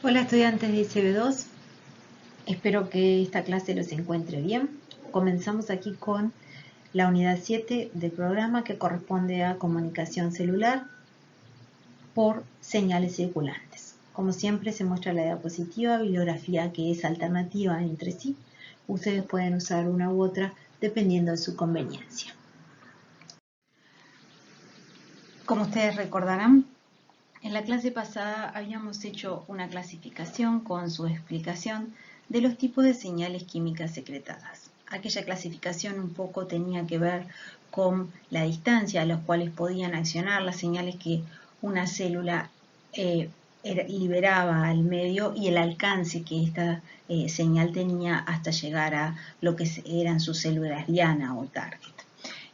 Hola estudiantes de ICB2, espero que esta clase los encuentre bien. Comenzamos aquí con la unidad 7 del programa que corresponde a comunicación celular por señales circulantes. Como siempre se muestra la diapositiva, bibliografía que es alternativa entre sí. Ustedes pueden usar una u otra dependiendo de su conveniencia. Como ustedes recordarán, en la clase pasada habíamos hecho una clasificación con su explicación de los tipos de señales químicas secretadas. Aquella clasificación un poco tenía que ver con la distancia a la cual podían accionar las señales que una célula liberaba al medio y el alcance que esta señal tenía hasta llegar a lo que eran sus células diana o target.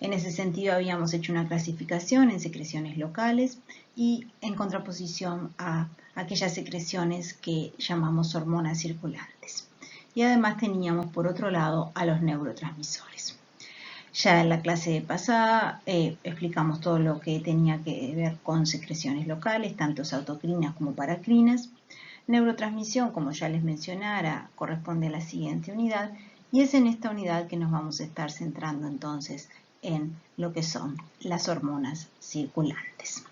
En ese sentido habíamos hecho una clasificación en secreciones locales y en contraposición a aquellas secreciones que llamamos hormonas circulantes. Y además teníamos por otro lado a los neurotransmisores. Ya en la clase pasada explicamos todo lo que tenía que ver con secreciones locales, tanto autocrinas como paracrinas. Neurotransmisión, como ya les mencionara, corresponde a la siguiente unidad y es en esta unidad que nos vamos a estar centrando entonces en lo que son las hormonas circulantes.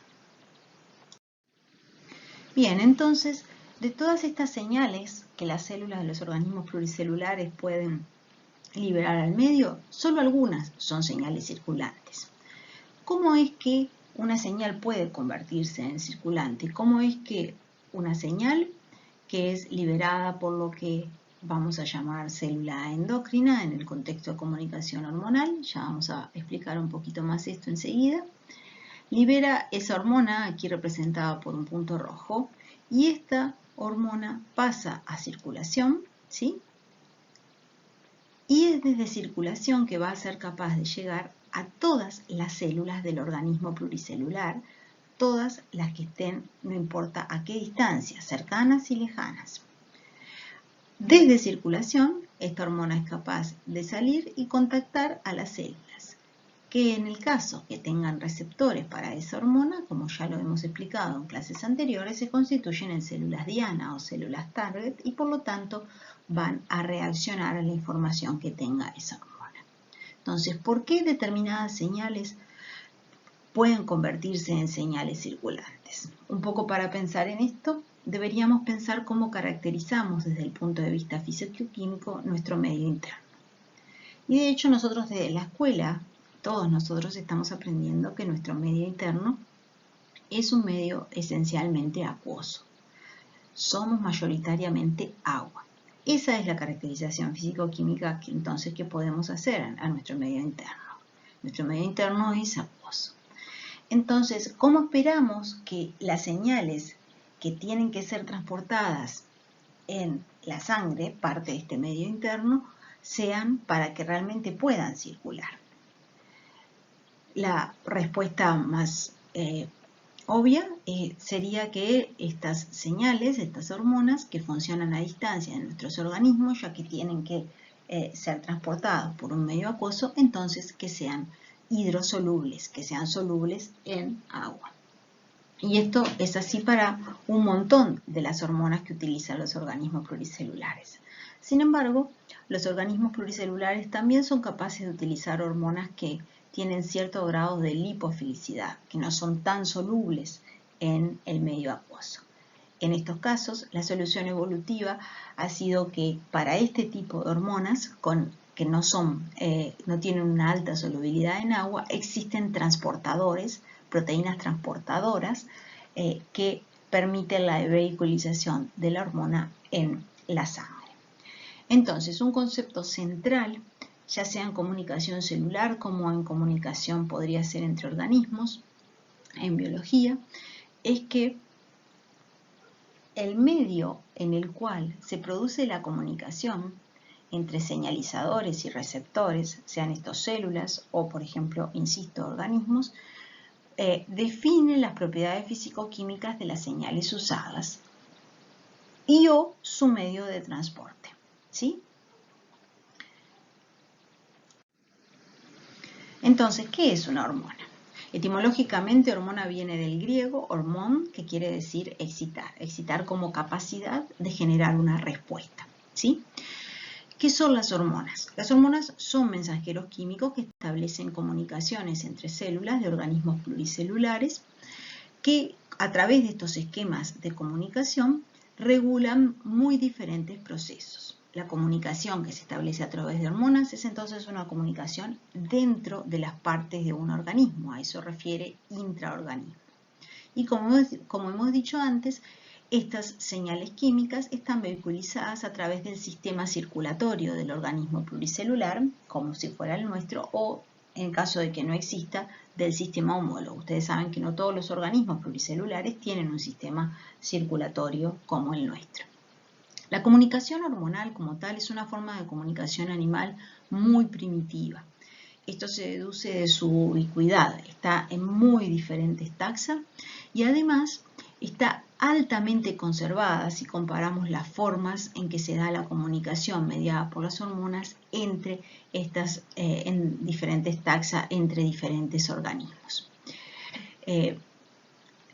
Bien, entonces, de todas estas señales que las células de los organismos pluricelulares pueden liberar al medio, solo algunas son señales circulantes. ¿Cómo es que una señal puede convertirse en circulante? ¿Cómo es que una señal que es liberada por lo que vamos a llamar célula endocrina en el contexto de comunicación hormonal, ya vamos a explicar un poquito más esto enseguida, libera esa hormona, aquí representada por un punto rojo, y esta hormona pasa a circulación, ¿sí? Y es desde circulación que va a ser capaz de llegar a todas las células del organismo pluricelular, todas las que estén, no importa a qué distancia, cercanas y lejanas. Desde circulación, esta hormona es capaz de salir y contactar a las células, que en el caso que tengan receptores para esa hormona, como ya lo hemos explicado en clases anteriores, se constituyen en células diana o células target y por lo tanto van a reaccionar a la información que tenga esa hormona. Entonces, ¿por qué determinadas señales pueden convertirse en señales circulantes? Un poco para pensar en esto, deberíamos pensar cómo caracterizamos desde el punto de vista físico-químico nuestro medio interno. Y de hecho nosotros desde la escuela, todos nosotros estamos aprendiendo que nuestro medio interno es un medio esencialmente acuoso. Somos mayoritariamente agua. Esa es la caracterización físico-química que entonces que podemos hacer a nuestro medio interno. Nuestro medio interno es acuoso. Entonces, ¿cómo esperamos que las señales que tienen que ser transportadas en la sangre, parte de este medio interno, sean para que realmente puedan circular? La respuesta más obvia sería que estas señales, estas hormonas que funcionan a distancia en nuestros organismos, ya que tienen que ser transportados por un medio acuoso, entonces que sean hidrosolubles, que sean solubles en agua. Y esto es así para un montón de las hormonas que utilizan los organismos pluricelulares. Sin embargo, los organismos pluricelulares también son capaces de utilizar hormonas que tienen cierto grado de lipofilicidad, que no son tan solubles en el medio acuoso. En estos casos, la solución evolutiva ha sido que para este tipo de hormonas, que no tienen una alta solubilidad en agua, existen transportadores, proteínas transportadoras, que permiten la vehiculización de la hormona en la sangre. Entonces, un concepto central, ya sea en comunicación celular como en comunicación podría ser entre organismos, en biología, es que el medio en el cual se produce la comunicación entre señalizadores y receptores, sean estos células o, por ejemplo, insisto, organismos, define las propiedades físico-químicas de las señales usadas y o su medio de transporte, ¿sí? Entonces, ¿qué es una hormona? Etimológicamente, hormona viene del griego hormón, que quiere decir excitar, excitar como capacidad de generar una respuesta, ¿sí? ¿Qué son las hormonas? Las hormonas son mensajeros químicos que establecen comunicaciones entre células de organismos pluricelulares que a través de estos esquemas de comunicación regulan muy diferentes procesos. La comunicación que se establece a través de hormonas es entonces una comunicación dentro de las partes de un organismo, a eso refiere intraorganismo. Y como hemos dicho antes, estas señales químicas están vehiculizadas a través del sistema circulatorio del organismo pluricelular, como si fuera el nuestro, o en caso de que no exista, del sistema homólogo. Ustedes saben que no todos los organismos pluricelulares tienen un sistema circulatorio como el nuestro. La comunicación hormonal como tal es una forma de comunicación animal muy primitiva. Esto se deduce de su ubicuidad, está en muy diferentes taxas y además está altamente conservada si comparamos las formas en que se da la comunicación mediada por las hormonas entre estas en diferentes taxas entre diferentes organismos.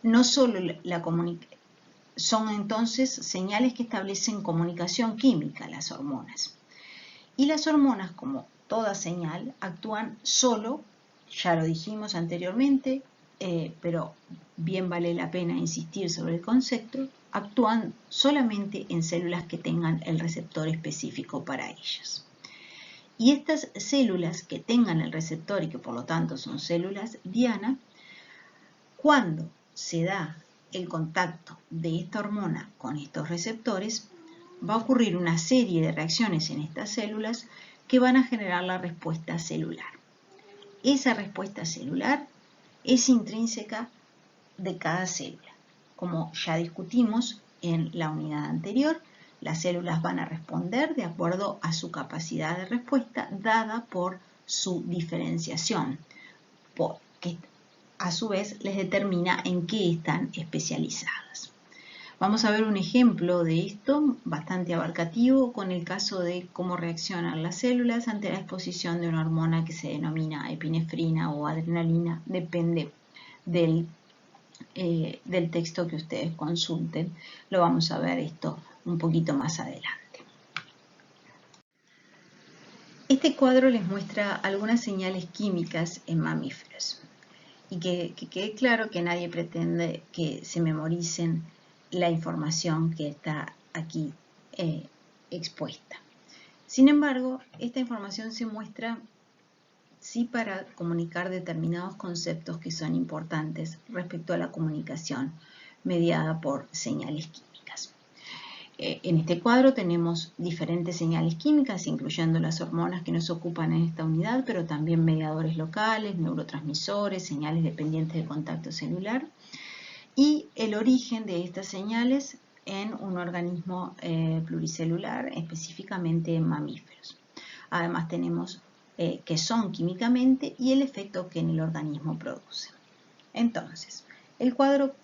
No solo son entonces señales que establecen comunicación química, las hormonas. Y las hormonas, como toda señal, actúan solo, ya lo dijimos anteriormente, pero bien vale la pena insistir sobre el concepto, actúan solamente en células que tengan el receptor específico para ellas. Y estas células que tengan el receptor y que por lo tanto son células diana, cuando se da el contacto de esta hormona con estos receptores, va a ocurrir una serie de reacciones en estas células que van a generar la respuesta celular. Esa respuesta celular es intrínseca de cada célula. Como ya discutimos en la unidad anterior, las células van a responder de acuerdo a su capacidad de respuesta dada por su diferenciación, que a su vez les determina en qué están especializadas. Vamos a ver un ejemplo de esto bastante abarcativo con el caso de cómo reaccionan las células ante la exposición de una hormona que se denomina epinefrina o adrenalina, depende del texto que ustedes consulten. Lo vamos a ver esto un poquito más adelante. Este cuadro les muestra algunas señales químicas en mamíferos. Y que quede claro que nadie pretende que se memoricen la información que está aquí expuesta. Sin embargo, esta información se muestra sí para comunicar determinados conceptos que son importantes respecto a la comunicación mediada por señales químicas. En este cuadro tenemos diferentes señales químicas, incluyendo las hormonas que nos ocupan en esta unidad, pero también mediadores locales, neurotransmisores, señales dependientes de contacto celular y el origen de estas señales en un organismo pluricelular, específicamente en mamíferos. Además tenemos qué son químicamente y el efecto que en el organismo produce. Entonces, el cuadro,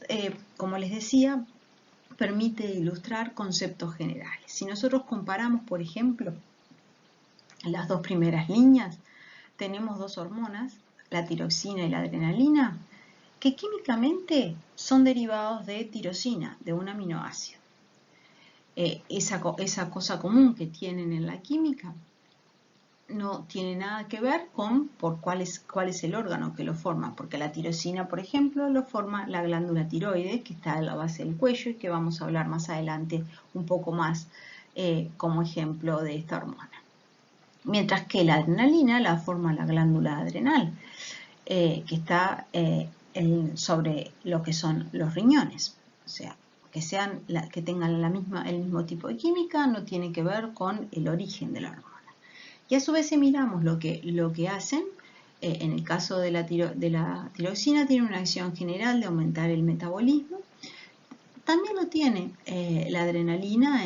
como les decía, permite ilustrar conceptos generales. Si nosotros comparamos, por ejemplo, las dos primeras líneas, tenemos dos hormonas, la tiroxina y la adrenalina, que químicamente son derivados de tirosina, de un aminoácido. Esa cosa común que tienen en la química no tiene nada que ver con cuál es el órgano que lo forma, porque la tirosina, por ejemplo, lo forma la glándula tiroides, que está en la base del cuello y que vamos a hablar más adelante un poco más como ejemplo de esta hormona. Mientras que la adrenalina la forma la glándula adrenal, que está sobre lo que son los riñones. O sea, que tengan el mismo tipo de química no tiene que ver con el origen de la hormona. Y a su vez si miramos lo que hacen, en el caso de la tiroxina tiene una acción general de aumentar el metabolismo. También lo tiene la adrenalina,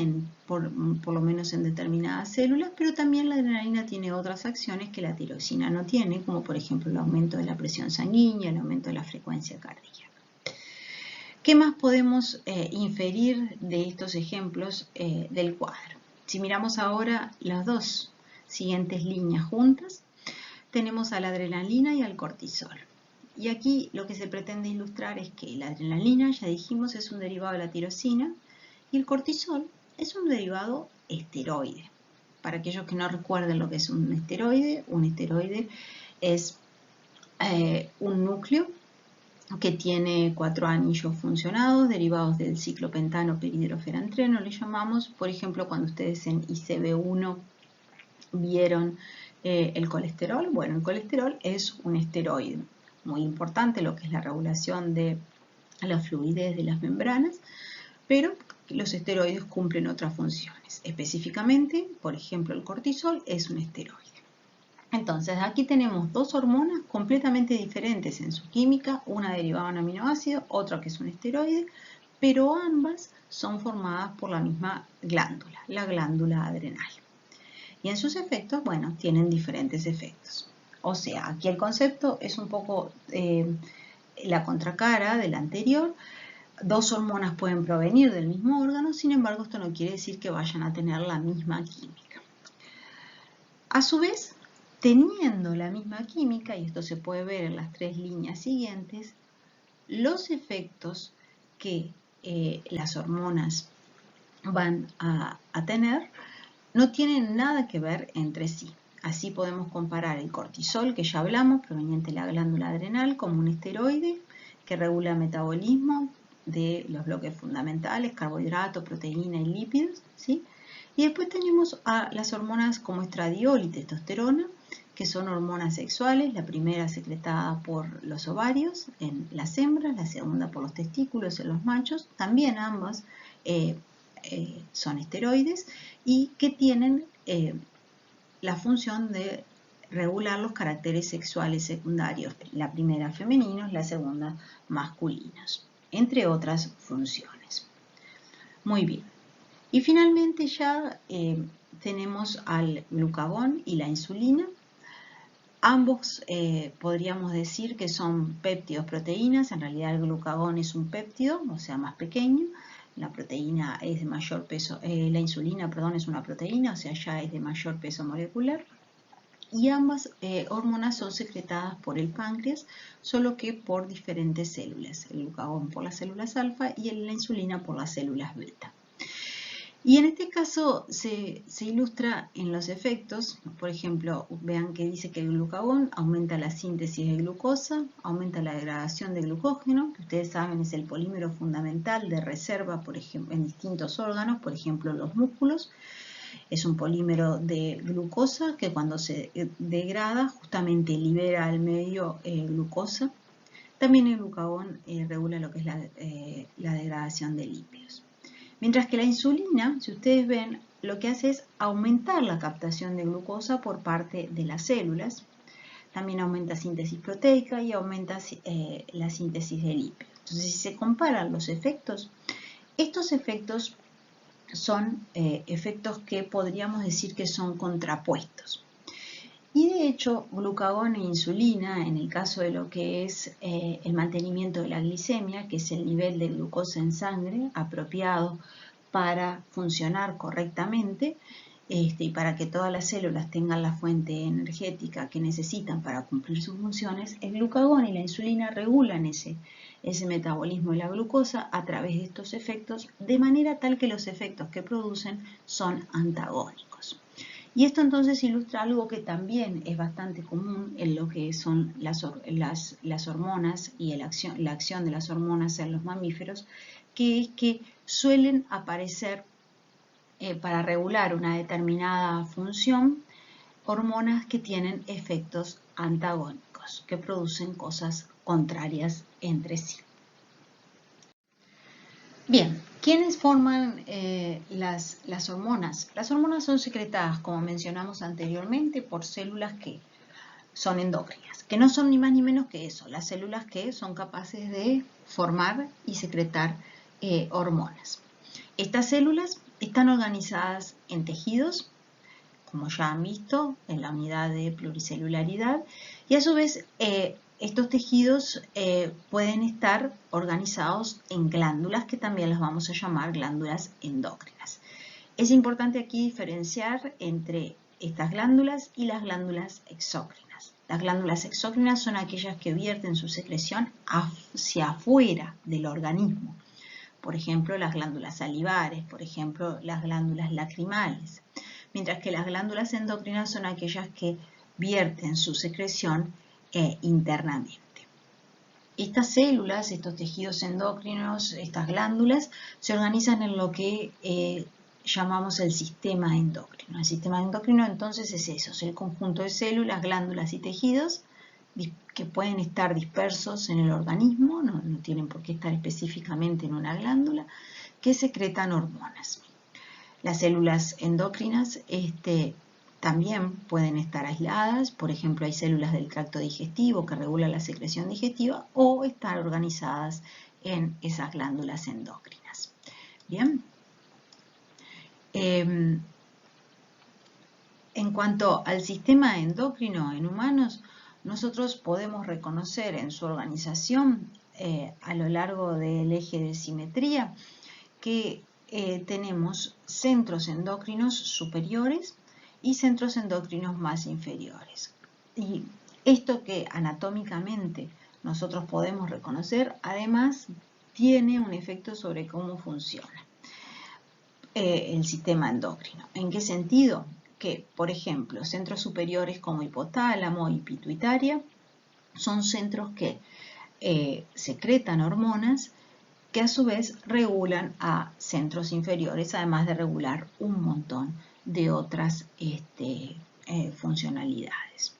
por lo menos en determinadas células, pero también la adrenalina tiene otras acciones que la tiroxina no tiene, como por ejemplo el aumento de la presión sanguínea, el aumento de la frecuencia cardíaca. ¿Qué más podemos inferir de estos ejemplos del cuadro? Si miramos ahora las dos siguientes líneas juntas, tenemos a la adrenalina y al cortisol. Y aquí lo que se pretende ilustrar es que la adrenalina, ya dijimos, es un derivado de la tirosina y el cortisol es un derivado esteroide. Para aquellos que no recuerden lo que es un esteroide es un núcleo que tiene 4 anillos funcionados derivados del ciclopentano peridroferantreno, le llamamos. Por ejemplo, cuando ustedes en ICB1 vieron el colesterol, bueno, el colesterol es un esteroide muy importante, lo que es la regulación de la fluidez de las membranas, pero los esteroides cumplen otras funciones. Específicamente, por ejemplo, el cortisol es un esteroide. Entonces, aquí tenemos dos hormonas completamente diferentes en su química, una derivada de un aminoácido, otra que es un esteroide, pero ambas son formadas por la misma glándula, la glándula adrenal. Y en sus efectos, bueno, tienen diferentes efectos. O sea, aquí el concepto es un poco la contracara del anterior. Dos hormonas pueden provenir del mismo órgano, sin embargo, esto no quiere decir que vayan a tener la misma química. A su vez, teniendo la misma química, y esto se puede ver en las 3 líneas siguientes, los efectos que las hormonas van a tener no tienen nada que ver entre sí. Así podemos comparar el cortisol, que ya hablamos, proveniente de la glándula adrenal, como un esteroide que regula el metabolismo de los bloques fundamentales, carbohidratos, proteína y lípidos, ¿sí? Y después tenemos a las hormonas como estradiol y testosterona, que son hormonas sexuales, la primera secretada por los ovarios en las hembras, la segunda por los testículos en los machos, también ambas son esteroides y que tienen la función de regular los caracteres sexuales secundarios, la primera femeninos, la segunda masculinos, entre otras funciones. Muy bien. Y finalmente ya tenemos al glucagón y la insulina. Ambos podríamos decir que son péptidos proteínas. En realidad el glucagón es un péptido, o sea, más pequeño. La proteína es de mayor peso, la insulina, perdón, es una proteína, o sea, ya es de mayor peso molecular. Y ambas hormonas son secretadas por el páncreas, solo que por diferentes células. El glucagón por las células alfa y la insulina por las células beta. Y en este caso se ilustra en los efectos. Por ejemplo, vean que dice que el glucagón aumenta la síntesis de glucosa, aumenta la degradación de glucógeno, que ustedes saben es el polímero fundamental de reserva, por ejemplo, en distintos órganos, por ejemplo los músculos. Es un polímero de glucosa que cuando se degrada justamente libera al medio glucosa. También el glucagón regula lo que es la degradación de lípidos. Mientras que la insulina, si ustedes ven, lo que hace es aumentar la captación de glucosa por parte de las células. También aumenta síntesis proteica y aumenta la síntesis de lípidos. Entonces, si se comparan los efectos, estos efectos son efectos que podríamos decir que son contrapuestos. Y de hecho, glucagón e insulina, en el caso de lo que es el mantenimiento de la glicemia, que es el nivel de glucosa en sangre apropiado para funcionar correctamente y para que todas las células tengan la fuente energética que necesitan para cumplir sus funciones, el glucagón y la insulina regulan ese metabolismo de la glucosa a través de estos efectos, de manera tal que los efectos que producen son antagónicos. Y esto entonces ilustra algo que también es bastante común en lo que son las hormonas y la acción de las hormonas en los mamíferos, que es que suelen aparecer para regular una determinada función hormonas que tienen efectos antagónicos, que producen cosas contrarias entre sí. Bien, ¿quiénes forman las hormonas? Las hormonas son secretadas, como mencionamos anteriormente, por células que son endócrinas, que no son ni más ni menos que eso, las células que son capaces de formar y secretar hormonas. Estas células están organizadas en tejidos, como ya han visto, en la unidad de pluricelularidad, y a su vez estos tejidos pueden estar organizados en glándulas, que también las vamos a llamar glándulas endócrinas. Es importante aquí diferenciar entre estas glándulas y las glándulas exócrinas. Las glándulas exócrinas son aquellas que vierten su secreción hacia afuera del organismo. Por ejemplo, las glándulas salivares, por ejemplo, las glándulas lacrimales. Mientras que las glándulas endócrinas son aquellas que vierten su secreción internamente. Estas células, estos tejidos endocrinos, estas glándulas, se organizan en lo que llamamos el sistema endocrino. El sistema endocrino entonces es eso, es el conjunto de células, glándulas y tejidos que pueden estar dispersos en el organismo, no tienen por qué estar específicamente en una glándula, que secretan hormonas. Las células endocrinas también pueden estar aisladas, por ejemplo hay células del tracto digestivo que regulan la secreción digestiva o están organizadas en esas glándulas endócrinas. Bien. En cuanto al sistema endocrino en humanos, nosotros podemos reconocer en su organización a lo largo del eje de simetría que tenemos centros endocrinos superiores y centros endocrinos más inferiores. Y esto que anatómicamente nosotros podemos reconocer, además tiene un efecto sobre cómo funciona el sistema endocrino. ¿En qué sentido? Que, por ejemplo, centros superiores como hipotálamo y pituitaria son centros que secretan hormonas que a su vez regulan a centros inferiores, además de regular un montón de otras funcionalidades.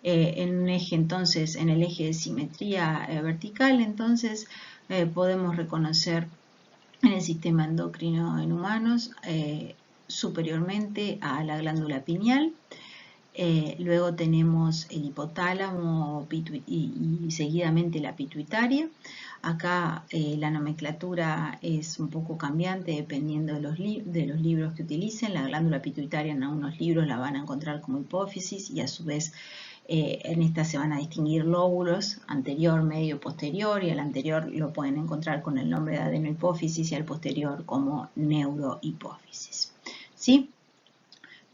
En un eje, entonces, en el eje de simetría vertical, entonces, podemos reconocer en el sistema endocrino en humanos superiormente a la glándula pineal. Luego tenemos el hipotálamo y seguidamente la pituitaria. Acá la nomenclatura es un poco cambiante dependiendo de los libros que utilicen. La glándula pituitaria en algunos libros la van a encontrar como hipófisis y a su vez en esta se van a distinguir lóbulos, anterior, medio, posterior, y al anterior lo pueden encontrar con el nombre de adenohipófisis y al posterior como neurohipófisis. ¿Sí?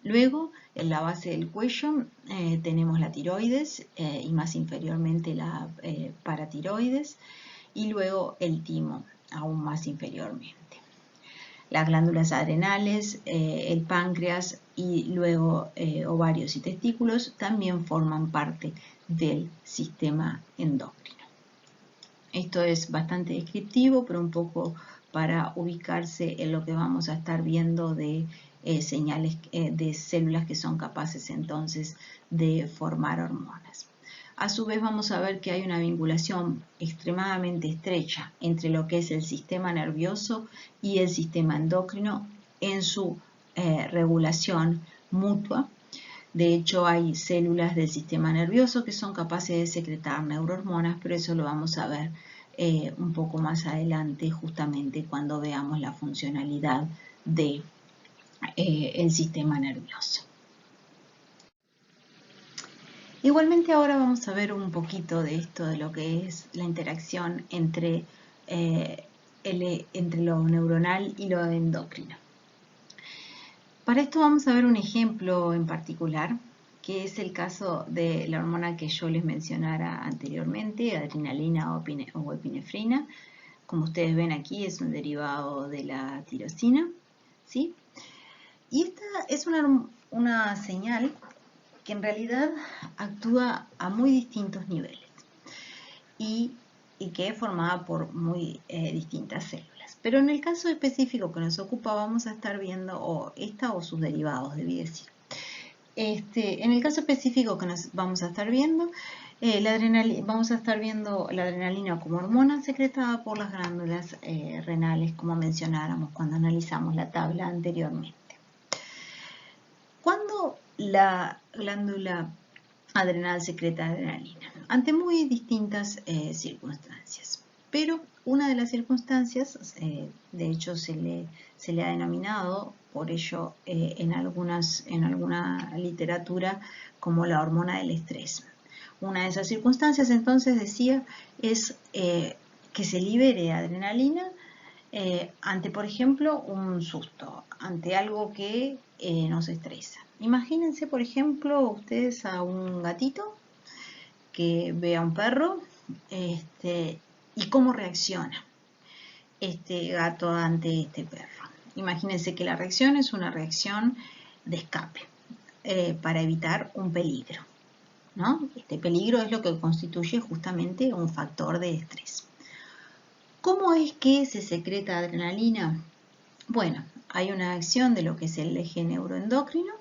Luego, en la base del cuello tenemos la tiroides y más inferiormente la paratiroides y luego el timo, aún más inferiormente. Las glándulas adrenales, el páncreas y luego ovarios y testículos también forman parte del sistema endocrino. Esto es bastante descriptivo, pero un poco para ubicarse en lo que vamos a estar viendo de señales de células que son capaces entonces de formar hormonas. A su vez vamos a ver que hay una vinculación extremadamente estrecha entre lo que es el sistema nervioso y el sistema endocrino en su regulación mutua. De hecho, hay células del sistema nervioso que son capaces de secretar neurohormonas, pero eso lo vamos a ver un poco más adelante, justamente cuando veamos la funcionalidad del sistema nervioso. Igualmente ahora vamos a ver un poquito de esto, de lo que es la interacción entre lo neuronal y lo endocrino. Para esto vamos a ver un ejemplo en particular, que es el caso de la hormona que yo les mencionara anteriormente, adrenalina o epinefrina. Como ustedes ven aquí, es un derivado de la tirosina, ¿sí? Y esta es una señal que en realidad actúa a muy distintos niveles y que es formada por muy distintas células. Pero en el caso específico que nos ocupa vamos a estar viendo esta o sus derivados, debí decir. En el caso específico que nos vamos a estar viendo, vamos a estar viendo la adrenalina como hormona secretada por las glándulas renales, como mencionáramos cuando analizamos la tabla anteriormente. ¿Cuándo la glándula adrenal secreta adrenalina? Ante muy distintas circunstancias. Pero una de las circunstancias, de hecho se le ha denominado por ello en alguna literatura como la hormona del estrés. Una de esas circunstancias, entonces, decía, es que se libere adrenalina ante, por ejemplo, un susto, ante algo que nos estresa. Imagínense, por ejemplo, ustedes a un gatito que ve a un perro y cómo reacciona este gato ante este perro. Imagínense que la reacción es una reacción de escape para evitar un peligro, ¿no? Este peligro es lo que constituye justamente un factor de estrés. ¿Cómo es que se secreta adrenalina? Bueno, hay una acción de lo que es el eje neuroendocrino.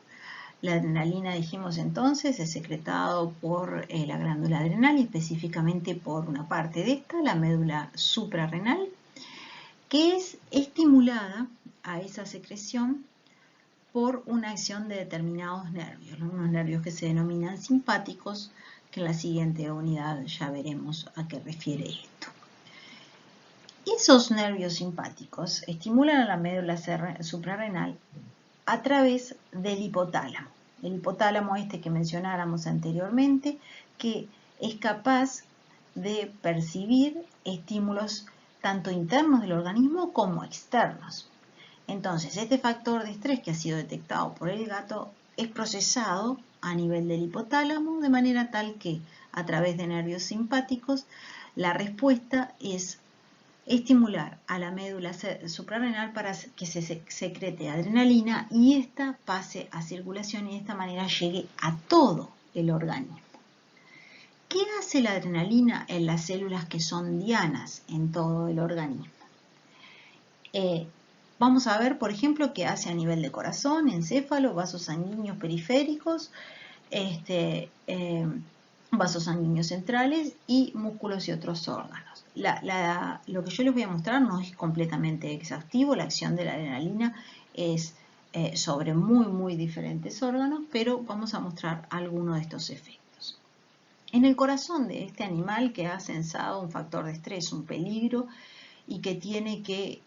La adrenalina, dijimos entonces, es secretado por la glándula adrenal y específicamente por una parte de esta, la médula suprarrenal, que es estimulada a esa secreción por una acción de determinados nervios, unos nervios que se denominan simpáticos, que en la siguiente unidad ya veremos a qué refiere esto. Esos nervios simpáticos estimulan a la médula suprarrenal a través del hipotálamo. El hipotálamo que mencionáramos anteriormente, que es capaz de percibir estímulos tanto internos del organismo como externos. Entonces, este factor de estrés que ha sido detectado por el gato es procesado a nivel del hipotálamo de manera tal que a través de nervios simpáticos la respuesta es estimular a la médula suprarrenal para que se secrete adrenalina y ésta pase a circulación y de esta manera llegue a todo el organismo. ¿Qué hace la adrenalina en las células que son dianas en todo el organismo? Vamos a ver, por ejemplo, qué hace a nivel de corazón, encéfalo, vasos sanguíneos periféricos, vasos sanguíneos centrales y músculos y otros órganos. Lo que yo les voy a mostrar no es completamente exhaustivo, la acción de la adrenalina es sobre muy diferentes órganos, pero vamos a mostrar algunos de estos efectos. En el corazón de este animal que ha sensado un factor de estrés, un peligro, y que tiene que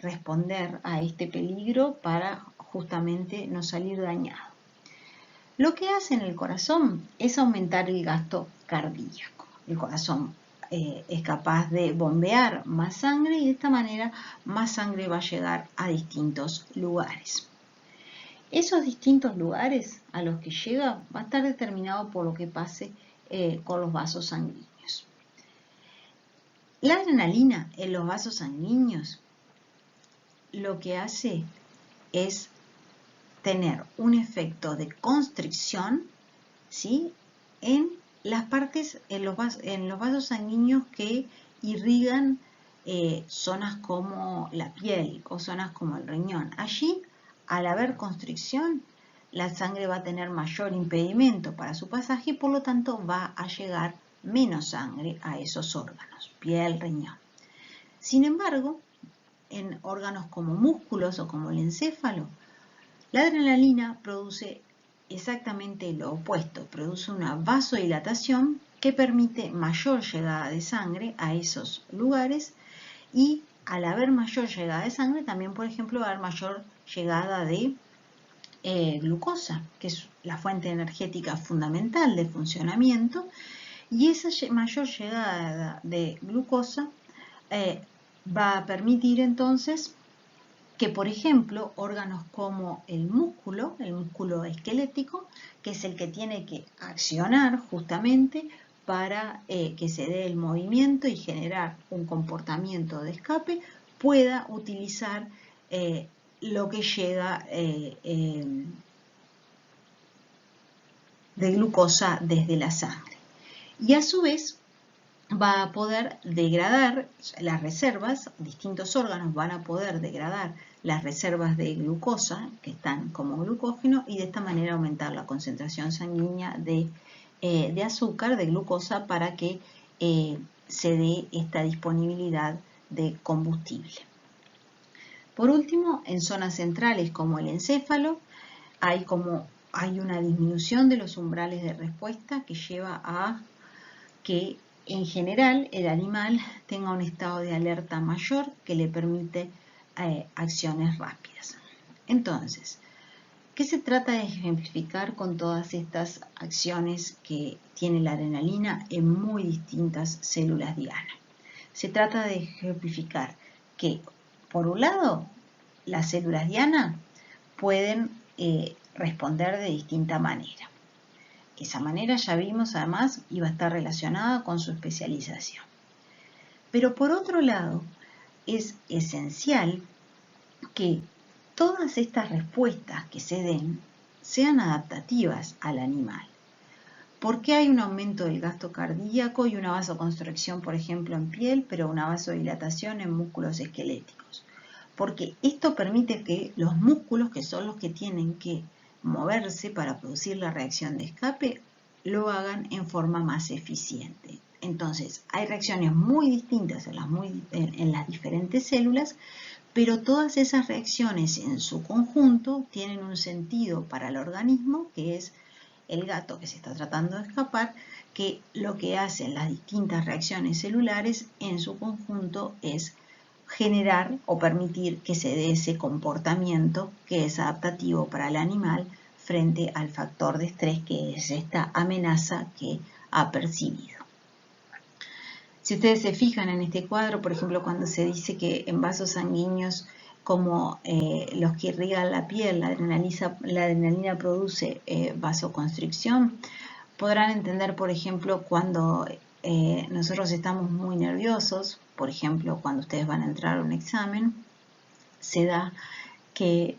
responder a este peligro para justamente no salir dañado. Lo que hace en el corazón es aumentar el gasto cardíaco. El corazón es capaz de bombear más sangre y de esta manera más sangre va a llegar a distintos lugares. Esos distintos lugares a los que llega va a estar determinado por lo que pase con los vasos sanguíneos. La adrenalina en los vasos sanguíneos lo que hace es tener un efecto de constricción, ¿sí?, en las partes, en los vasos sanguíneos que irrigan zonas como la piel o zonas como el riñón. Allí, al haber constricción, la sangre va a tener mayor impedimento para su pasaje y por lo tanto va a llegar menos sangre a esos órganos, piel, riñón. Sin embargo, en órganos como músculos o como el encéfalo, la adrenalina produce exactamente lo opuesto, produce una vasodilatación que permite mayor llegada de sangre a esos lugares y al haber mayor llegada de sangre también, por ejemplo, va a haber mayor llegada de glucosa, que es la fuente energética fundamental de funcionamiento, y esa mayor llegada de glucosa va a permitir entonces que, por ejemplo, órganos como el músculo esquelético, que es el que tiene que accionar justamente para que se dé el movimiento y generar un comportamiento de escape, pueda utilizar lo que llega de glucosa desde la sangre. Y a su vez va a poder degradar las reservas, distintos órganos van a poder degradar las reservas de glucosa que están como glucógeno y de esta manera aumentar la concentración sanguínea de azúcar, de glucosa, para que se dé esta disponibilidad de combustible. Por último, en zonas centrales como el encéfalo, hay una disminución de los umbrales de respuesta que lleva a que en general el animal tenga un estado de alerta mayor que le permite acciones rápidas. Entonces, ¿qué se trata de ejemplificar con todas estas acciones que tiene la adrenalina en muy distintas células diana? Se trata de ejemplificar que, por un lado, las células diana pueden responder de distinta manera. esa manera ya vimos además iba a estar relacionada con su especialización. Pero por otro lado, es esencial que todas estas respuestas que se den sean adaptativas al animal. ¿Por qué hay un aumento del gasto cardíaco y una vasoconstricción, por ejemplo, en piel, pero una vasodilatación en músculos esqueléticos? Porque esto permite que los músculos, que son los que tienen que moverse para producir la reacción de escape, lo hagan en forma más eficiente. Entonces, hay reacciones muy distintas en las diferentes células, pero todas esas reacciones en su conjunto tienen un sentido para el organismo, que es el gato que se está tratando de escapar, que lo que hacen las distintas reacciones celulares en su conjunto es generar o permitir que se dé ese comportamiento que es adaptativo para el animal frente al factor de estrés, que es esta amenaza que ha percibido. Si ustedes se fijan en este cuadro, por ejemplo, cuando se dice que en vasos sanguíneos como los que irrigan la piel, la adrenalina produce vasoconstricción, podrán entender, por ejemplo, cuando nosotros estamos muy nerviosos, por ejemplo, cuando ustedes van a entrar a un examen, se da que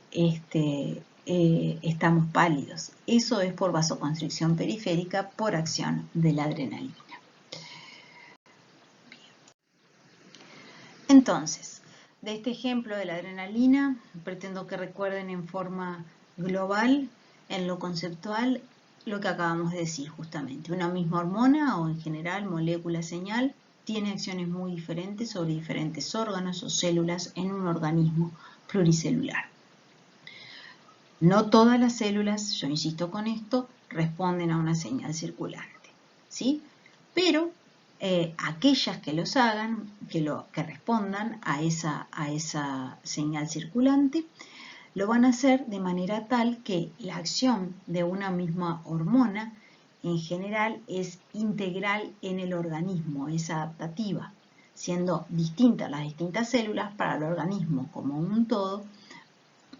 estamos pálidos. Eso es por vasoconstricción periférica por acción de la adrenalina. Entonces, de este ejemplo de la adrenalina, pretendo que recuerden en forma global, en lo conceptual, lo que acabamos de decir justamente. Una misma hormona o en general molécula señal tiene acciones muy diferentes sobre diferentes órganos o células en un organismo pluricelular. No todas las células, yo insisto con esto, responden a una señal circulante, ¿sí? Pero aquellas que los hagan, que respondan a esa señal circulante, lo van a hacer de manera tal que la acción de una misma hormona en general es integral en el organismo, es adaptativa, siendo distintas las distintas células para el organismo como un todo,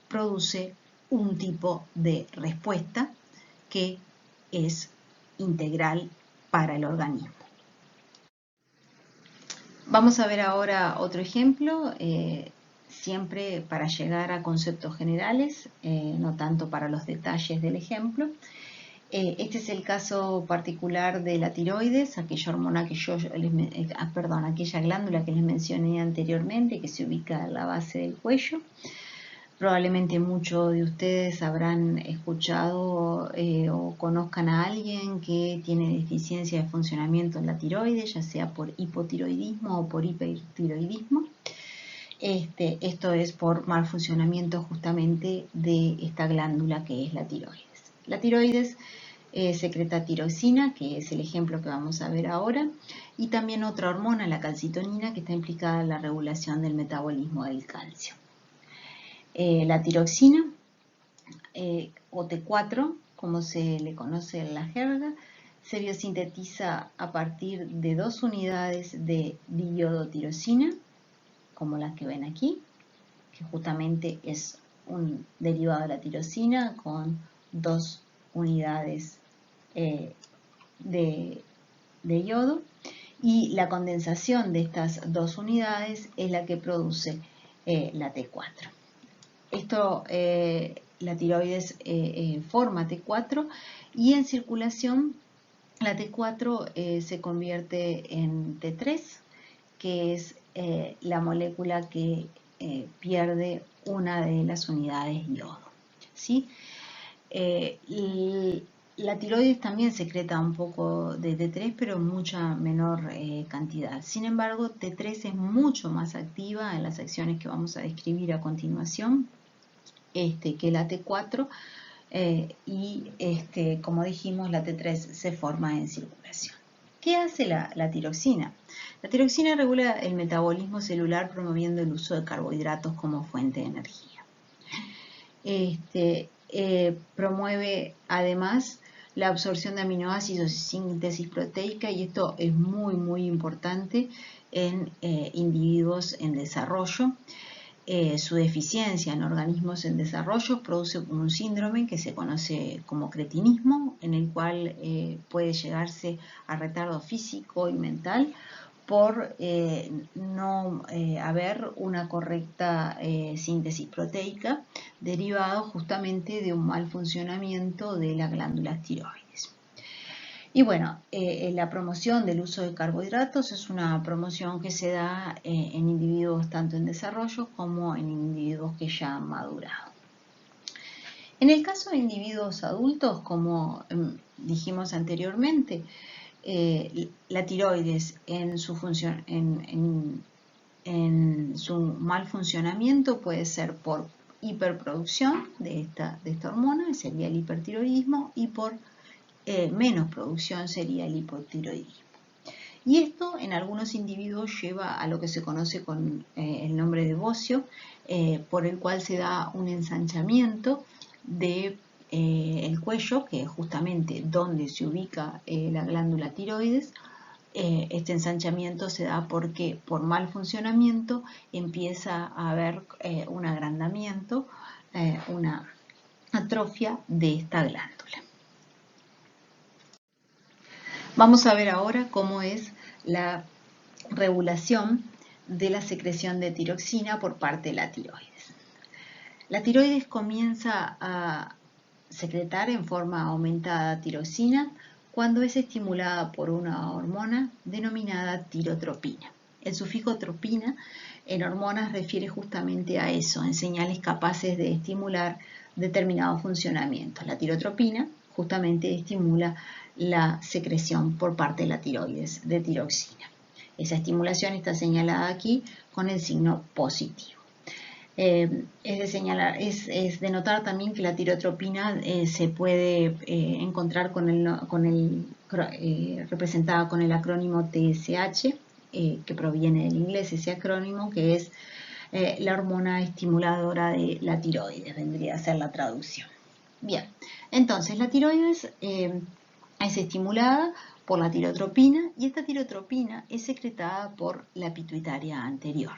produce un tipo de respuesta que es integral para el organismo. Vamos a ver ahora otro ejemplo, siempre para llegar a conceptos generales, no tanto para los detalles del ejemplo. Este es el caso particular de la tiroides, aquella hormona que aquella glándula que les mencioné anteriormente, que se ubica en la base del cuello. Probablemente muchos de ustedes habrán escuchado o conozcan a alguien que tiene deficiencia de funcionamiento en la tiroides, ya sea por hipotiroidismo o por hipertiroidismo. Esto es por mal funcionamiento justamente de esta glándula que es la tiroides. La tiroides secreta tiroxina, que es el ejemplo que vamos a ver ahora, y también otra hormona, la calcitonina, que está implicada en la regulación del metabolismo del calcio. La tiroxina, o T4, como se le conoce en la jerga, se biosintetiza a partir de 2 unidades de diiodotirosina, como las que ven aquí, que justamente es un derivado de la tirosina con 2 unidades de yodo, y la condensación de estas 2 unidades es la que produce la T4. La tiroides forma T4 y en circulación la T4 se convierte en T3, que es la molécula que pierde una de las unidades yodo, ¿sí? La tiroides también secreta un poco de T3, pero en mucha menor cantidad. Sin embargo, T3 es mucho más activa en las acciones que vamos a describir a continuación que la T4 y como dijimos, la T3 se forma en circulación. ¿Qué hace la tiroxina? La tiroxina regula el metabolismo celular promoviendo el uso de carbohidratos como fuente de energía. Promueve además la absorción de aminoácidos y síntesis proteica, y esto es muy importante en individuos en desarrollo. su deficiencia en organismos en desarrollo produce un síndrome que se conoce como cretinismo, en el cual puede llegarse a retardo físico y mental por no haber una correcta síntesis proteica, derivado justamente de un mal funcionamiento de las glándulas tiroides. Y bueno, la promoción del uso de carbohidratos es una promoción que se da en individuos tanto en desarrollo como en individuos que ya han madurado. En el caso de individuos adultos, como dijimos anteriormente, la tiroides en su mal funcionamiento puede ser por hiperproducción de esta hormona, que sería el hipertiroidismo, y por menos producción sería el hipotiroidismo. Y esto en algunos individuos lleva a lo que se conoce con el nombre de bocio, por el cual se da un ensanchamiento de el cuello, que es justamente donde se ubica la glándula tiroides. Este ensanchamiento se da porque por mal funcionamiento empieza a haber un agrandamiento, una atrofia de esta glándula. Vamos a ver ahora cómo es la regulación de la secreción de tiroxina por parte de la tiroides. La tiroides comienza a secretar en forma aumentada tiroxina cuando es estimulada por una hormona denominada tirotropina. El sufijo tropina en hormonas refiere justamente a eso, en señales capaces de estimular determinados funcionamientos. La tirotropina justamente estimula la secreción por parte de la tiroides de tiroxina. Esa estimulación está señalada aquí con el signo positivo. Es de notar también que la tirotropina se puede encontrar representada con el acrónimo TSH, que proviene del inglés ese acrónimo, que es la hormona estimuladora de la tiroides, vendría a ser la traducción. Bien, entonces la tiroides es estimulada por la tirotropina y esta tirotropina es secretada por la pituitaria anterior.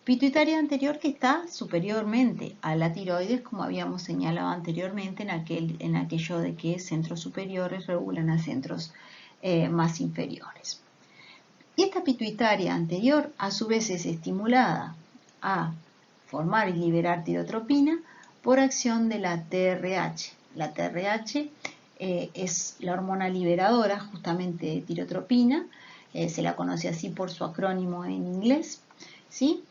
Pituitaria anterior que está superiormente a la tiroides, como habíamos señalado anteriormente en aquello de que centros superiores regulan a centros más inferiores. Y esta pituitaria anterior a su vez es estimulada a formar y liberar tirotropina por acción de la TRH. La TRH es la hormona liberadora justamente de tirotropina, se la conoce así por su acrónimo en inglés, ¿sí?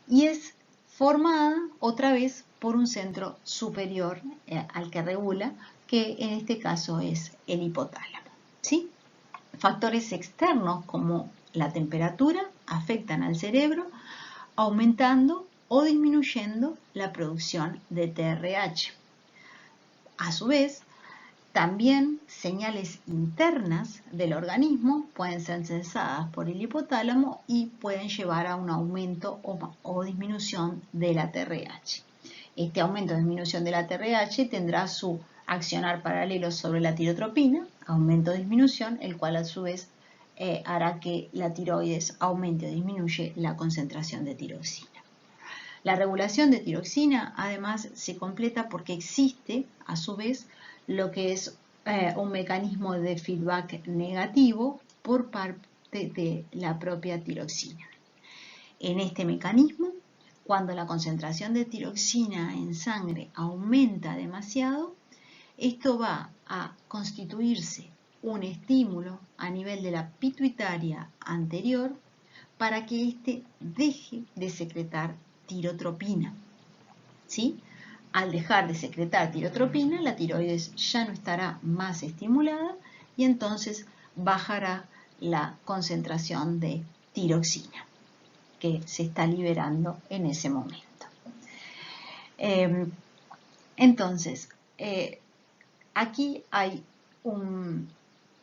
Y es formada otra vez por un centro superior al que regula, que en este caso es el hipotálamo, ¿sí? Factores externos como la temperatura afectan al cerebro, aumentando o disminuyendo la producción de TRH. A su vez, también señales internas del organismo pueden ser sensadas por el hipotálamo y pueden llevar a un aumento o disminución de la TRH. Este aumento o disminución de la TRH tendrá su accionar paralelo sobre la tirotropina, aumento o disminución, el cual a su vez hará que la tiroides aumente o disminuye la concentración de tiroxina. La regulación de tiroxina además se completa porque existe a su vez lo que es un mecanismo de feedback negativo por parte de la propia tiroxina. En este mecanismo, cuando la concentración de tiroxina en sangre aumenta demasiado, esto va a constituirse un estímulo a nivel de la pituitaria anterior para que éste deje de secretar tirotropina, ¿sí? Al dejar de secretar tirotropina, la tiroides ya no estará más estimulada y entonces bajará la concentración de tiroxina que se está liberando en ese momento. Entonces, aquí hay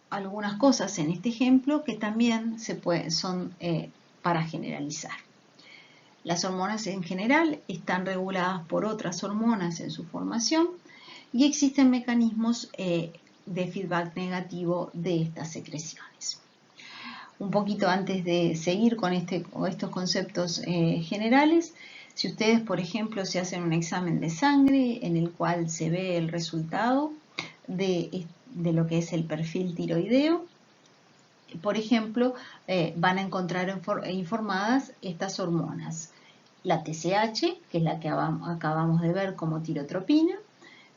algunas cosas en este ejemplo que también son para generalizar. Las hormonas en general están reguladas por otras hormonas en su formación y existen mecanismos de feedback negativo de estas secreciones. Un poquito antes de seguir con estos conceptos generales, Si ustedes, por ejemplo, se hacen un examen de sangre en el cual se ve el resultado de lo que es el perfil tiroideo, por ejemplo, van a encontrar informadas estas hormonas. La TSH, que es la que acabamos de ver como tirotropina,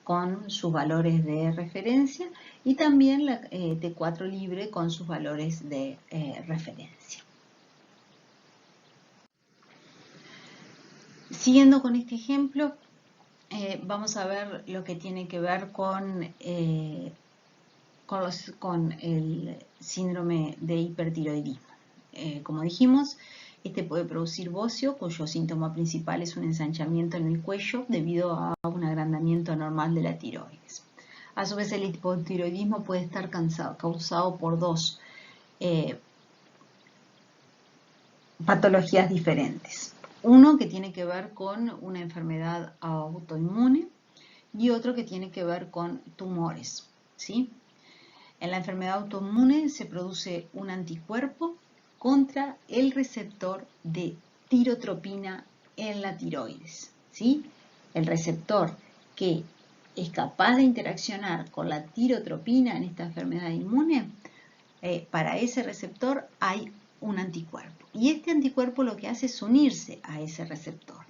con sus valores de referencia, y también la T4 libre con sus valores de referencia. Siguiendo con este ejemplo, vamos a ver lo que tiene que ver con el síndrome de hipertiroidismo. Como dijimos, este puede producir bocio, cuyo síntoma principal es un ensanchamiento en el cuello debido a un agrandamiento anormal de la tiroides. A su vez, el hipotiroidismo puede estar causado por dos patologías diferentes. Uno que tiene que ver con una enfermedad autoinmune y otro que tiene que ver con tumores, ¿sí? En la enfermedad autoinmune se produce un anticuerpo contra el receptor de tirotropina en la tiroides, ¿sí? El receptor que es capaz de interaccionar con la tirotropina en esta enfermedad inmune, para ese receptor hay un anticuerpo. Y este anticuerpo lo que hace es unirse a ese receptor.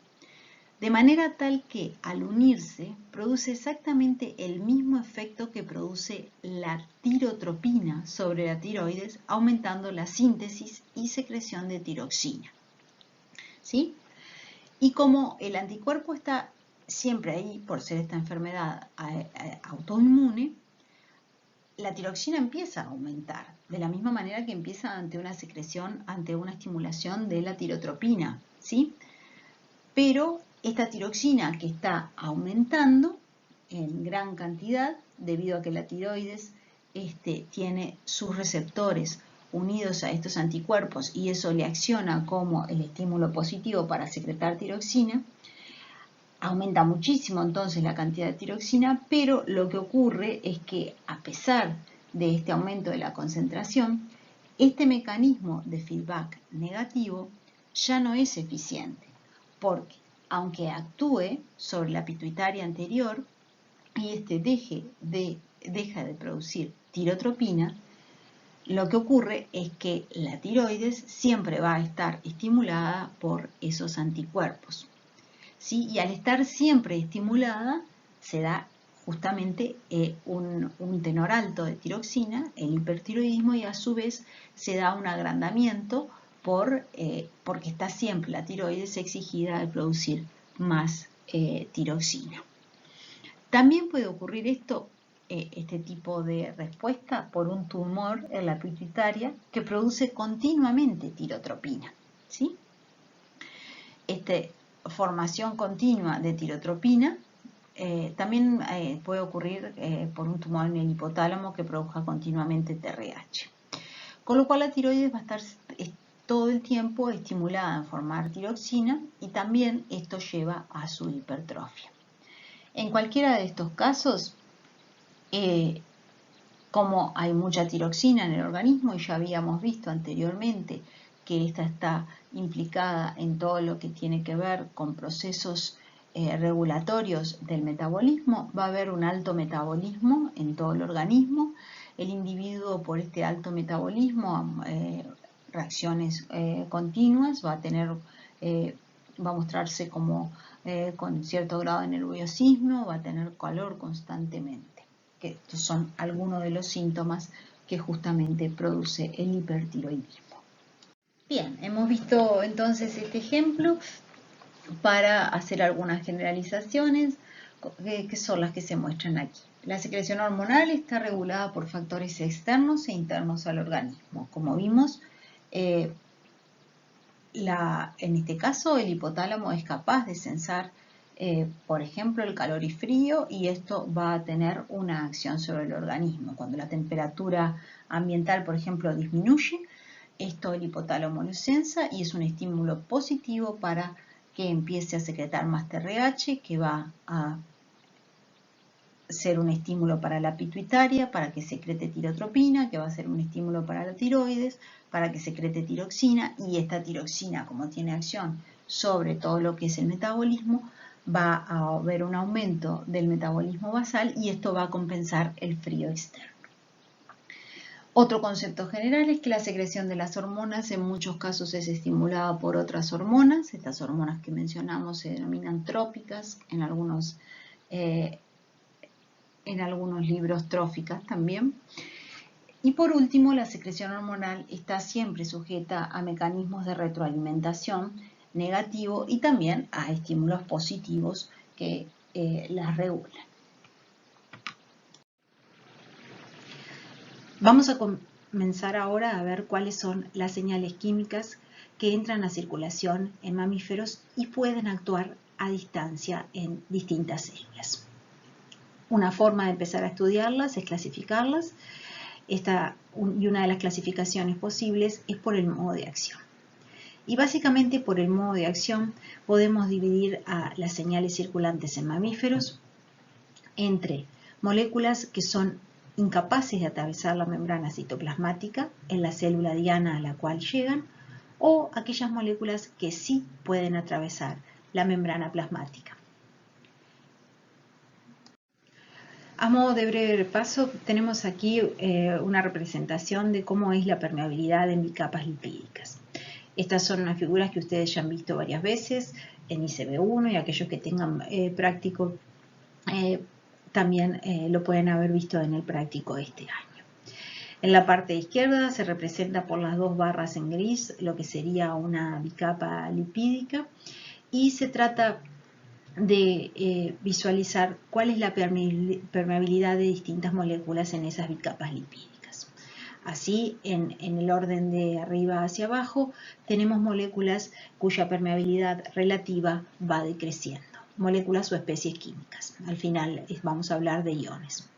De manera tal que al unirse produce exactamente el mismo efecto que produce la tirotropina sobre la tiroides, aumentando la síntesis y secreción de tiroxina. ¿Sí? Y como el anticuerpo está siempre ahí por ser esta enfermedad autoinmune, la tiroxina empieza a aumentar, de la misma manera que empieza ante una secreción, ante una estimulación de la tirotropina, ¿sí? Pero esta tiroxina que está aumentando en gran cantidad, debido a que la tiroides tiene sus receptores unidos a estos anticuerpos y eso le acciona como el estímulo positivo para secretar tiroxina, aumenta muchísimo entonces la cantidad de tiroxina, pero lo que ocurre es que a pesar de este aumento de la concentración, este mecanismo de feedback negativo ya no es eficiente, porque aunque actúe sobre la pituitaria anterior y deja de producir tirotropina, lo que ocurre es que la tiroides siempre va a estar estimulada por esos anticuerpos, ¿sí? Y al estar siempre estimulada, se da justamente un tenor alto de tiroxina, el hipertiroidismo, y a su vez se da un agrandamiento porque está siempre la tiroides exigida de producir más tiroxina. También puede ocurrir este tipo de respuesta por un tumor en la pituitaria que produce continuamente tirotropina, ¿sí? Formación continua de tirotropina también puede ocurrir por un tumor en el hipotálamo que produzca continuamente TRH. Con lo cual la tiroides va a estar todo el tiempo estimulada en formar tiroxina y también esto lleva a su hipertrofia. En cualquiera de estos casos, como hay mucha tiroxina en el organismo, y ya habíamos visto anteriormente que esta está implicada en todo lo que tiene que ver con procesos regulatorios del metabolismo, va a haber un alto metabolismo en todo el organismo. El individuo, por este alto metabolismo, reacciones continuas, va a mostrarse como con cierto grado de nerviosismo, va a tener calor constantemente, que estos son algunos de los síntomas que justamente produce el hipertiroidismo. Bien, hemos visto entonces este ejemplo para hacer algunas generalizaciones que son las que se muestran aquí. La secreción hormonal está regulada por factores externos e internos al organismo. Como vimos, en este caso el hipotálamo es capaz de sensar, por ejemplo, el calor y frío, y esto va a tener una acción sobre el organismo. Cuando la temperatura ambiental, por ejemplo, disminuye, esto el hipotálamo lo sensa y es un estímulo positivo para que empiece a secretar más TRH, que va a ser un estímulo para la pituitaria, para que secrete tirotropina, que va a ser un estímulo para la tiroides, para que secrete tiroxina, y esta tiroxina, como tiene acción sobre todo lo que es el metabolismo, va a haber un aumento del metabolismo basal y esto va a compensar el frío externo. Otro concepto general es que la secreción de las hormonas en muchos casos es estimulada por otras hormonas. Estas hormonas que mencionamos se denominan trópicas, en algunos libros tróficas también. Y por último, la secreción hormonal está siempre sujeta a mecanismos de retroalimentación negativo y también a estímulos positivos que las regulan. Vamos a comenzar ahora a ver cuáles son las señales químicas que entran a circulación en mamíferos y pueden actuar a distancia en distintas células. Una forma de empezar a estudiarlas es clasificarlas. Y una de las clasificaciones posibles es por el modo de acción. Y básicamente por el modo de acción podemos dividir a las señales circulantes en mamíferos entre moléculas que son incapaces de atravesar la membrana citoplasmática en la célula diana a la cual llegan, o aquellas moléculas que sí pueden atravesar la membrana plasmática. A modo de breve repaso, tenemos aquí una representación de cómo es la permeabilidad en bicapas lipídicas. Estas son unas figuras que ustedes ya han visto varias veces en ICB1 y aquellos que tengan práctico también lo pueden haber visto en el práctico de este año. En la parte izquierda se representa por las dos barras en gris lo que sería una bicapa lipídica y se trata de visualizar cuál es la permeabilidad de distintas moléculas en esas bicapas lipídicas. Así, en el orden de arriba hacia abajo, tenemos moléculas cuya permeabilidad relativa va decreciendo. Moléculas o especies químicas. Al final vamos a hablar de iones.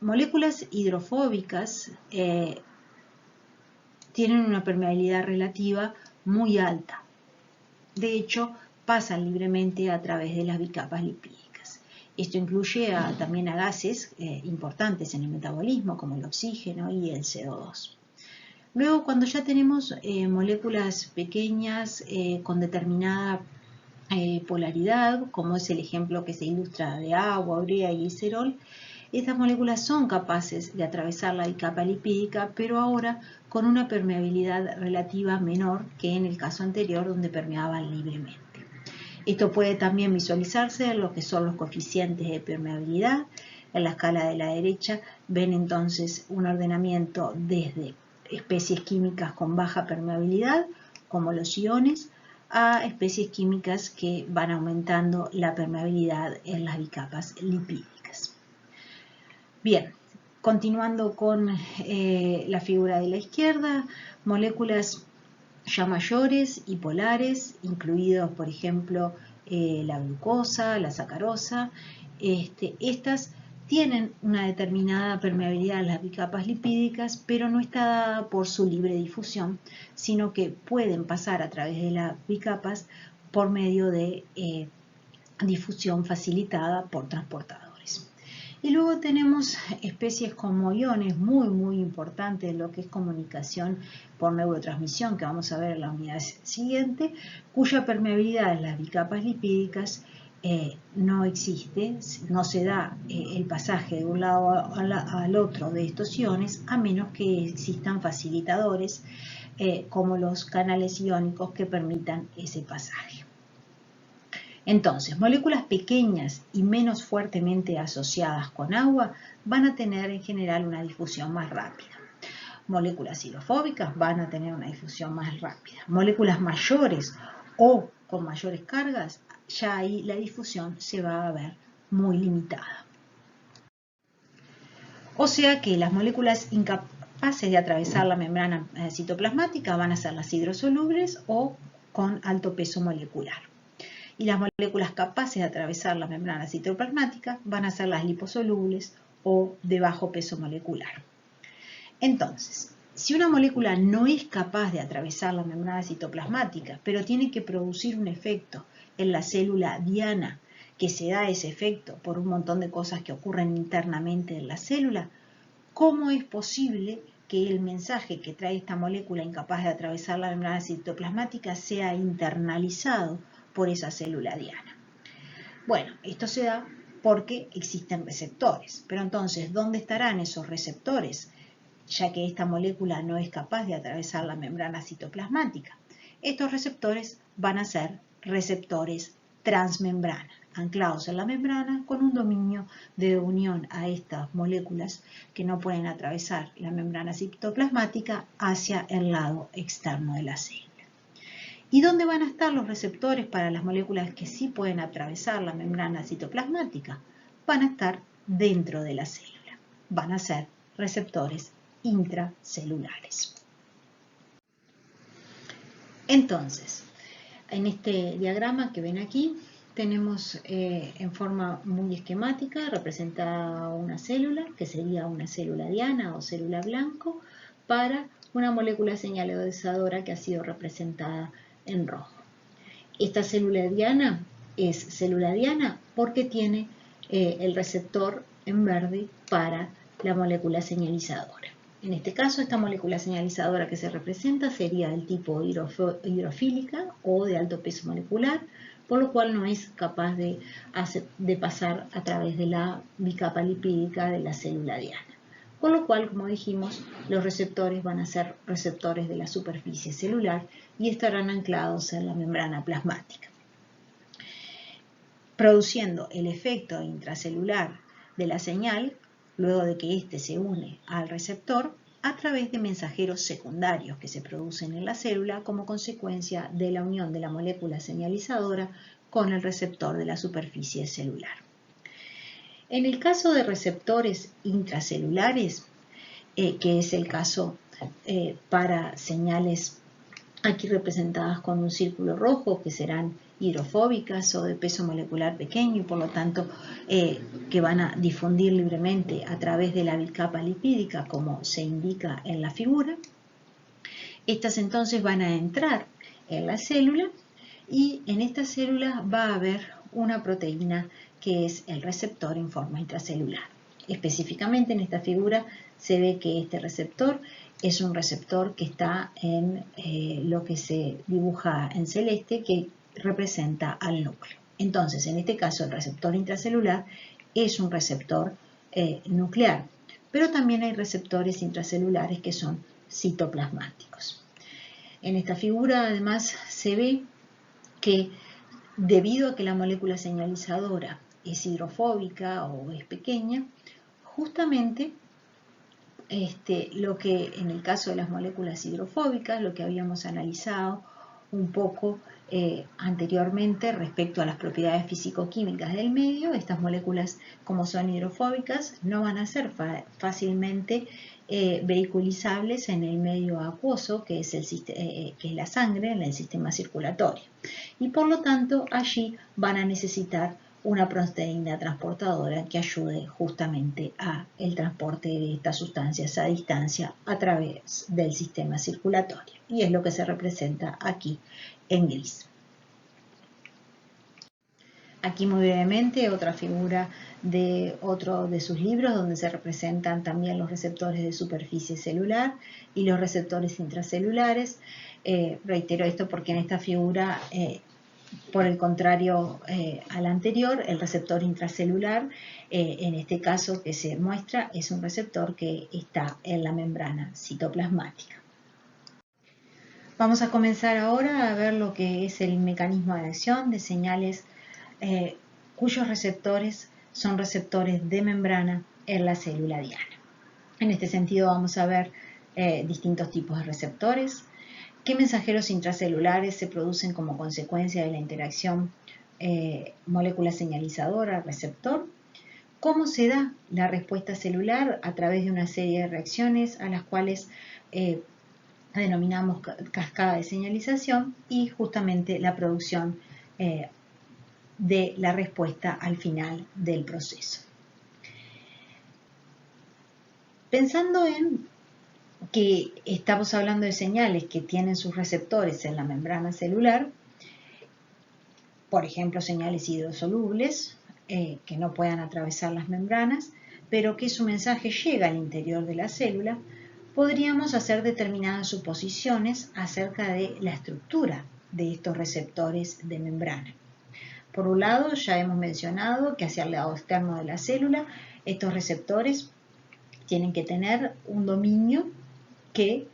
Moléculas hidrofóbicas tienen una permeabilidad relativa muy alta. De hecho, pasan libremente a través de las bicapas lipídicas. Esto incluye también a gases importantes en el metabolismo, como el oxígeno y el CO2. Luego, cuando ya tenemos moléculas pequeñas con determinada polaridad, como es el ejemplo que se ilustra de agua, urea y glicerol, estas moléculas son capaces de atravesar la bicapa lipídica, pero ahora con una permeabilidad relativa menor que en el caso anterior, donde permeaban libremente. Esto puede también visualizarse en lo que son los coeficientes de permeabilidad. En la escala de la derecha ven entonces un ordenamiento desde especies químicas con baja permeabilidad, como los iones, a especies químicas que van aumentando la permeabilidad en las bicapas lipídicas. Bien, continuando con la figura de la izquierda, moléculas ya mayores y polares, incluidos por ejemplo la glucosa, la sacarosa, estas tienen una determinada permeabilidad en las bicapas lipídicas, pero no está dada por su libre difusión, sino que pueden pasar a través de las bicapas por medio de difusión facilitada por transportadores. Y luego tenemos especies como iones muy importantes en lo que es comunicación por neurotransmisión, que vamos a ver en la unidad siguiente, cuya permeabilidad en las bicapas lipídicas no existe, no se da el pasaje de un lado al otro de estos iones, a menos que existan facilitadores como los canales iónicos que permitan ese pasaje. Entonces, moléculas pequeñas y menos fuertemente asociadas con agua van a tener en general una difusión más rápida. Moléculas hidrofóbicas van a tener una difusión más rápida. Moléculas mayores o con mayores cargas, ya ahí la difusión se va a ver muy limitada. O sea que las moléculas incapaces de atravesar la membrana citoplasmática van a ser las hidrosolubles o con alto peso molecular. Y las moléculas capaces de atravesar la membrana citoplasmática van a ser las liposolubles o de bajo peso molecular. Entonces, si una molécula no es capaz de atravesar la membrana citoplasmática, pero tiene que producir un efecto en la célula diana, que se da ese efecto por un montón de cosas que ocurren internamente en la célula, ¿cómo es posible que el mensaje que trae esta molécula incapaz de atravesar la membrana citoplasmática sea internalizado por esa célula diana. Bueno, esto se da porque existen receptores, pero entonces, ¿dónde estarán esos receptores? Ya que esta molécula no es capaz de atravesar la membrana citoplasmática. Estos receptores van a ser receptores transmembrana, anclados en la membrana con un dominio de unión a estas moléculas que no pueden atravesar la membrana citoplasmática hacia el lado externo de la célula. ¿Y dónde van a estar los receptores para las moléculas que sí pueden atravesar la membrana citoplasmática? Van a estar dentro de la célula. Van a ser receptores intracelulares. Entonces, en este diagrama que ven aquí, tenemos en forma muy esquemática representada una célula, que sería una célula diana o célula blanco, para una molécula señalizadora que ha sido representada en rojo. Esta célula diana es célula diana porque tiene el receptor en verde para la molécula señalizadora. En este caso, esta molécula señalizadora que se representa sería del tipo hidrofílica o de alto peso molecular, por lo cual no es capaz de pasar a través de la bicapa lipídica de la célula diana. Con lo cual, como dijimos, los receptores van a ser receptores de la superficie celular y estarán anclados en la membrana plasmática, produciendo el efecto intracelular de la señal luego de que éste se une al receptor a través de mensajeros secundarios que se producen en la célula como consecuencia de la unión de la molécula señalizadora con el receptor de la superficie celular. En el caso de receptores intracelulares, que es el caso para señales aquí representadas con un círculo rojo, que serán hidrofóbicas o de peso molecular pequeño y por lo tanto que van a difundir libremente a través de la bicapa lipídica como se indica en la figura. Estas entonces van a entrar en la célula y en esta célula va a haber una proteína que es el receptor en forma intracelular. Específicamente en esta figura se ve que este receptor es un receptor que está en lo que se dibuja en celeste, que representa al núcleo. Entonces, en este caso, el receptor intracelular es un receptor nuclear, pero también hay receptores intracelulares que son citoplasmáticos. En esta figura, además, se ve que debido a que la molécula señalizadora es hidrofóbica o es pequeña, justamente lo que en el caso de las moléculas hidrofóbicas, lo que habíamos analizado un poco anteriormente respecto a las propiedades físico-químicas del medio, estas moléculas, como son hidrofóbicas, no van a ser fácilmente vehiculizables en el medio acuoso, que es la sangre, en el sistema circulatorio. Y por lo tanto, allí van a necesitar una proteína transportadora que ayude justamente a el transporte de estas sustancias a distancia a través del sistema circulatorio. Y es lo que se representa aquí en gris. Aquí muy brevemente otra figura de otro de sus libros donde se representan también los receptores de superficie celular y los receptores intracelulares. Reitero esto porque en esta figura por el contrario al anterior, el receptor intracelular, en este caso que se muestra, es un receptor que está en la membrana citoplasmática. Vamos a comenzar ahora a ver lo que es el mecanismo de acción de señales cuyos receptores son receptores de membrana en la célula diana. En este sentido vamos a ver distintos tipos de receptores, qué mensajeros intracelulares se producen como consecuencia de la interacción molécula señalizadora-receptor, cómo se da la respuesta celular a través de una serie de reacciones a las cuales denominamos cascada de señalización y justamente la producción de la respuesta al final del proceso. Pensando en que estamos hablando de señales que tienen sus receptores en la membrana celular, por ejemplo, señales hidrosolubles que no puedan atravesar las membranas, pero que su mensaje llega al interior de la célula, podríamos hacer determinadas suposiciones acerca de la estructura de estos receptores de membrana. Por un lado, ya hemos mencionado que hacia el lado externo de la célula, estos receptores tienen que tener un dominio que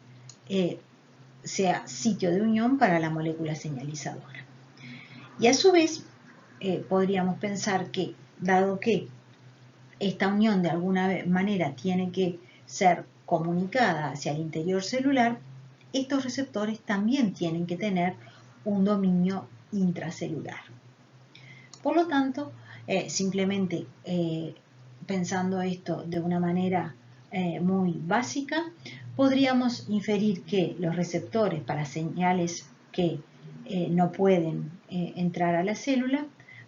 sea sitio de unión para la molécula señalizadora. Y a su vez, podríamos pensar que, dado que esta unión de alguna manera tiene que ser comunicada hacia el interior celular, estos receptores también tienen que tener un dominio intracelular. Por lo tanto, simplemente pensando esto de una manera muy básica, podríamos inferir que los receptores para señales que no pueden entrar a la célula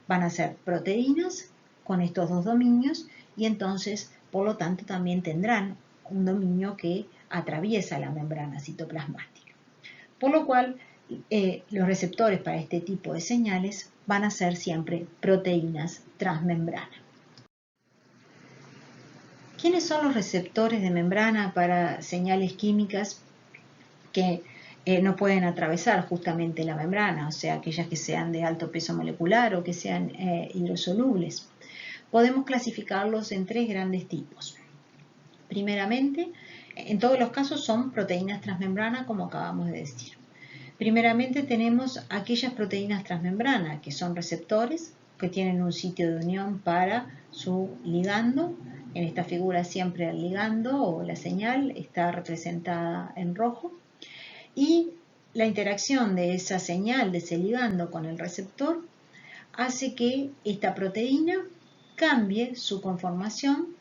van a ser proteínas con estos dos dominios y entonces, por lo tanto, también tendrán un dominio que atraviesa la membrana citoplasmática. Por lo cual, los receptores para este tipo de señales van a ser siempre proteínas transmembrana. ¿Quiénes son los receptores de membrana para señales químicas que no pueden atravesar justamente la membrana, o sea, aquellas que sean de alto peso molecular o que sean hidrosolubles? Podemos clasificarlos en tres grandes tipos. Primeramente, en todos los casos son proteínas transmembrana, como acabamos de decir. Primeramente tenemos aquellas proteínas transmembrana, que son receptores, que tienen un sitio de unión para su ligando. En esta figura siempre el ligando o la señal está representada en rojo. Y la interacción de esa señal, de ese ligando con el receptor, hace que esta proteína cambie su conformación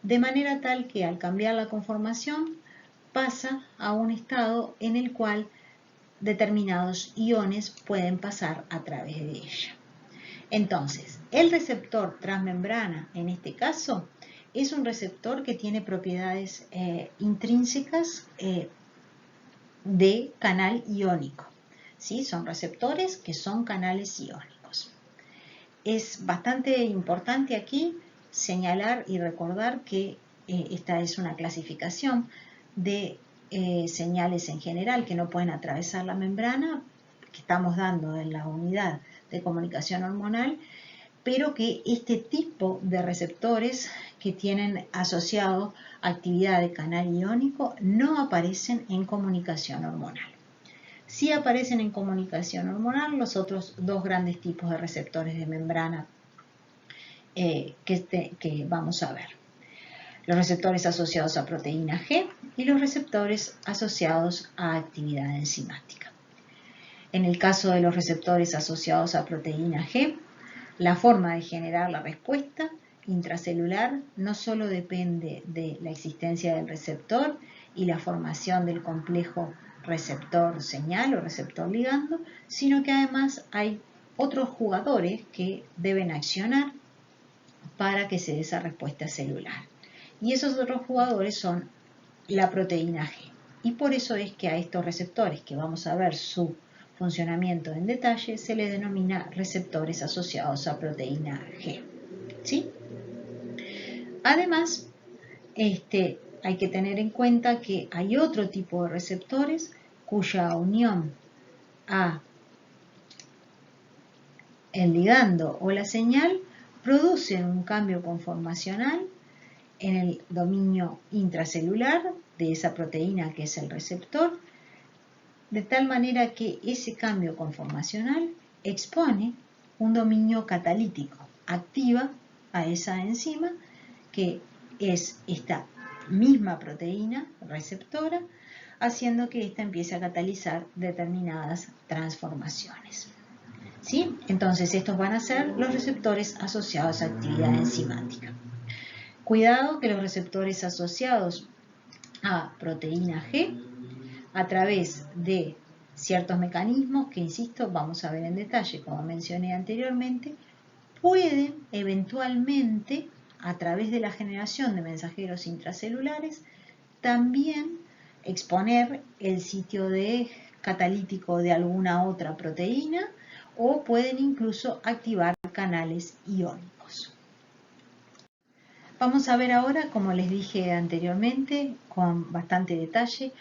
de manera tal que al cambiar la conformación pasa a un estado en el cual determinados iones pueden pasar a través de ella. Entonces, el receptor transmembrana, en este caso, es un receptor que tiene propiedades intrínsecas de canal iónico. ¿Sí? Son receptores que son canales iónicos. Es bastante importante aquí señalar y recordar que esta es una clasificación de señales en general que no pueden atravesar la membrana, que estamos dando en la unidad de comunicación hormonal, pero que este tipo de receptores que tienen asociado actividad de canal iónico no aparecen en comunicación hormonal. Sí aparecen en comunicación hormonal los otros dos grandes tipos de receptores de membrana que vamos a ver. Los receptores asociados a proteína G y los receptores asociados a actividad enzimática. En el caso de los receptores asociados a proteína G, la forma de generar la respuesta intracelular no solo depende de la existencia del receptor y la formación del complejo receptor-señal o receptor-ligando, sino que además hay otros jugadores que deben accionar para que se dé esa respuesta celular. Y esos otros jugadores son la proteína G. Y por eso es que a estos receptores, que vamos a ver su funcionamiento en detalle, se le denomina receptores asociados a proteína G. ¿Sí? Además, hay que tener en cuenta que hay otro tipo de receptores cuya unión a el ligando o la señal producen un cambio conformacional en el dominio intracelular de esa proteína que es el receptor, de tal manera que ese cambio conformacional expone un dominio catalítico, activa a esa enzima que es esta misma proteína receptora, haciendo que ésta empiece a catalizar determinadas transformaciones. ¿Sí? Entonces estos van a ser los receptores asociados a actividad enzimática. Cuidado que los receptores asociados a proteína G, a través de ciertos mecanismos que, insisto, vamos a ver en detalle, como mencioné anteriormente, pueden eventualmente, a través de la generación de mensajeros intracelulares, también exponer el sitio catalítico de alguna otra proteína o pueden incluso activar canales iónicos. Vamos a ver ahora, como les dije anteriormente, con bastante detalle,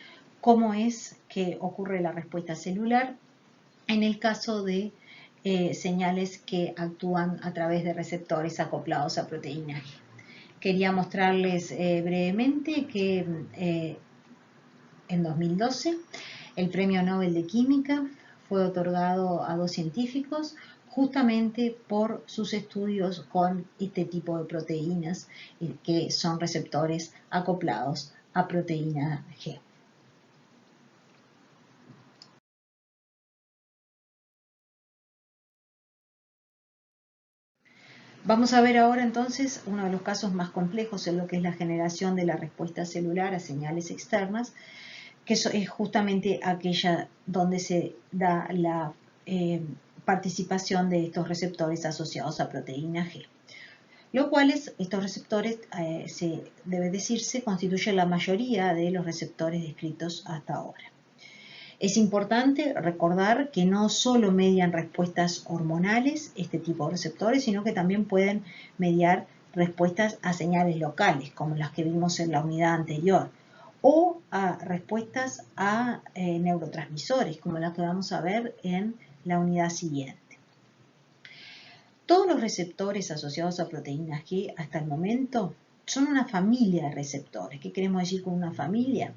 cómo es que ocurre la respuesta celular en el caso de señales que actúan a través de receptores acoplados a proteína G. Quería mostrarles brevemente que en 2012 el Premio Nobel de Química fue otorgado a 2 científicos justamente por sus estudios con este tipo de proteínas que son receptores acoplados a proteína G. Vamos a ver ahora entonces uno de los casos más complejos en lo que es la generación de la respuesta celular a señales externas, que es justamente aquella donde se da la participación de estos receptores asociados a proteína G. Lo cual estos receptores, se debe decirse, constituyen la mayoría de los receptores descritos hasta ahora. Es importante recordar que no solo median respuestas hormonales este tipo de receptores, sino que también pueden mediar respuestas a señales locales, como las que vimos en la unidad anterior, o a respuestas a neurotransmisores, como las que vamos a ver en la unidad siguiente. Todos los receptores asociados a proteínas G hasta el momento son una familia de receptores. ¿Qué queremos decir con una familia?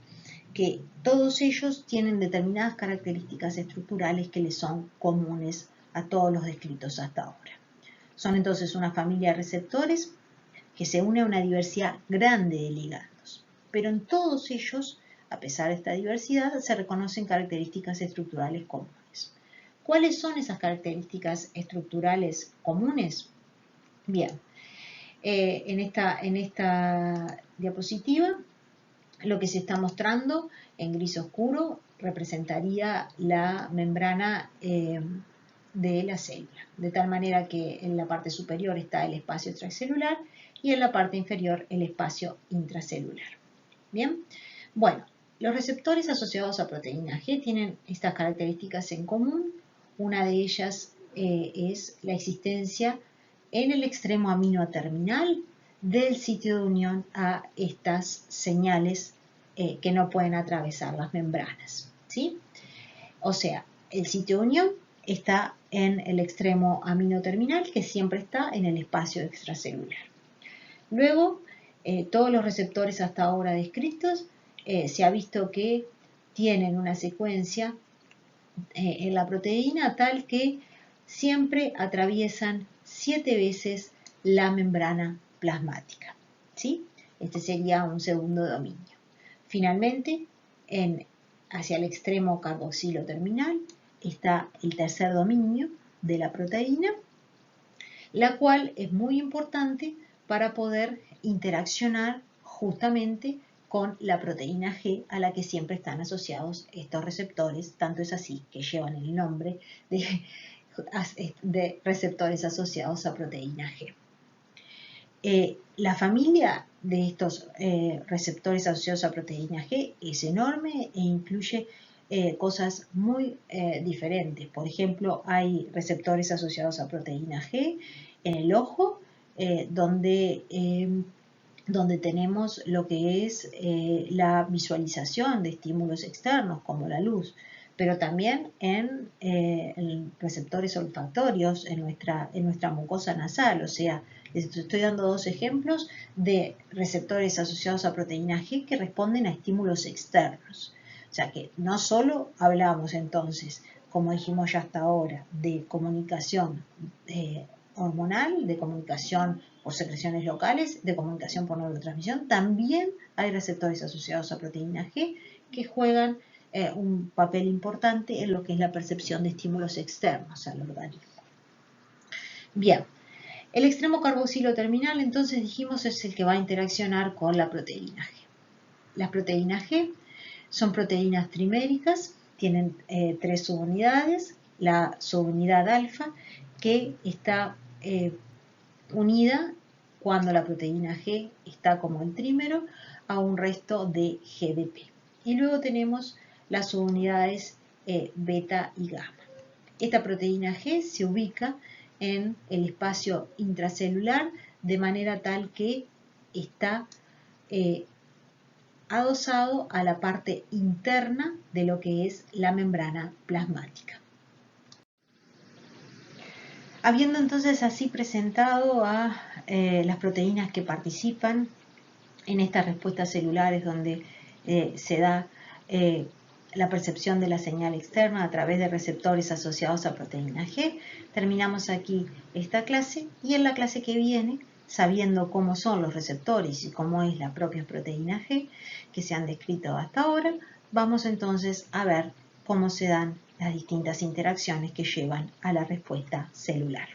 Que todos ellos tienen determinadas características estructurales que les son comunes a todos los descritos hasta ahora. Son entonces una familia de receptores que se une a una diversidad grande de ligandos, pero en todos ellos, a pesar de esta diversidad, se reconocen características estructurales comunes. ¿Cuáles son esas características estructurales comunes? Bien, en esta diapositiva lo que se está mostrando en gris oscuro representaría la membrana de la célula, de tal manera que en la parte superior está el espacio extracelular y en la parte inferior el espacio intracelular. Bien, bueno, los receptores asociados a proteína G tienen estas características en común. Una de ellas es la existencia en el extremo amino terminal del sitio de unión a estas señales que no pueden atravesar las membranas, ¿sí? O sea, el sitio de unión está en el extremo amino terminal, que siempre está en el espacio extracelular. Luego, todos los receptores hasta ahora descritos se ha visto que tienen una secuencia en la proteína tal que siempre atraviesan 7 veces la membrana plasmática, ¿sí? Este sería un segundo dominio. Finalmente, hacia el extremo carboxilo terminal está el tercer dominio de la proteína, la cual es muy importante para poder interaccionar justamente con la proteína G a la que siempre están asociados estos receptores, tanto es así que llevan el nombre de receptores asociados a proteína G. La familia de estos receptores asociados a proteína G es enorme e incluye cosas muy diferentes. Por ejemplo, hay receptores asociados a proteína G en el ojo, donde tenemos lo que es la visualización de estímulos externos, como la luz, pero también en receptores olfactorios en nuestra mucosa nasal. O sea, les estoy dando 2 ejemplos de receptores asociados a proteína G que responden a estímulos externos. O sea que no solo hablamos entonces, como dijimos ya hasta ahora, de comunicación hormonal, de comunicación por secreciones locales, de comunicación por neurotransmisión, también hay receptores asociados a proteína G que juegan un papel importante en lo que es la percepción de estímulos externos al organismo. Bien, el extremo carboxilo terminal, entonces dijimos, es el que va a interaccionar con la proteína G. Las proteínas G son proteínas triméricas, tienen 3 subunidades, la subunidad alfa, que está unida cuando la proteína G está como el trímero a un resto de GDP. Y luego tenemos las subunidades beta y gamma. Esta proteína G se ubica en el espacio intracelular de manera tal que está adosado a la parte interna de lo que es la membrana plasmática. Habiendo entonces así presentado a las proteínas que participan en estas respuestas celulares donde se da la percepción de la señal externa a través de receptores asociados a proteína G, terminamos aquí esta clase y en la clase que viene, sabiendo cómo son los receptores y cómo es la propia proteína G que se han descrito hasta ahora, vamos entonces a ver cómo se dan las distintas interacciones que llevan a la respuesta celular.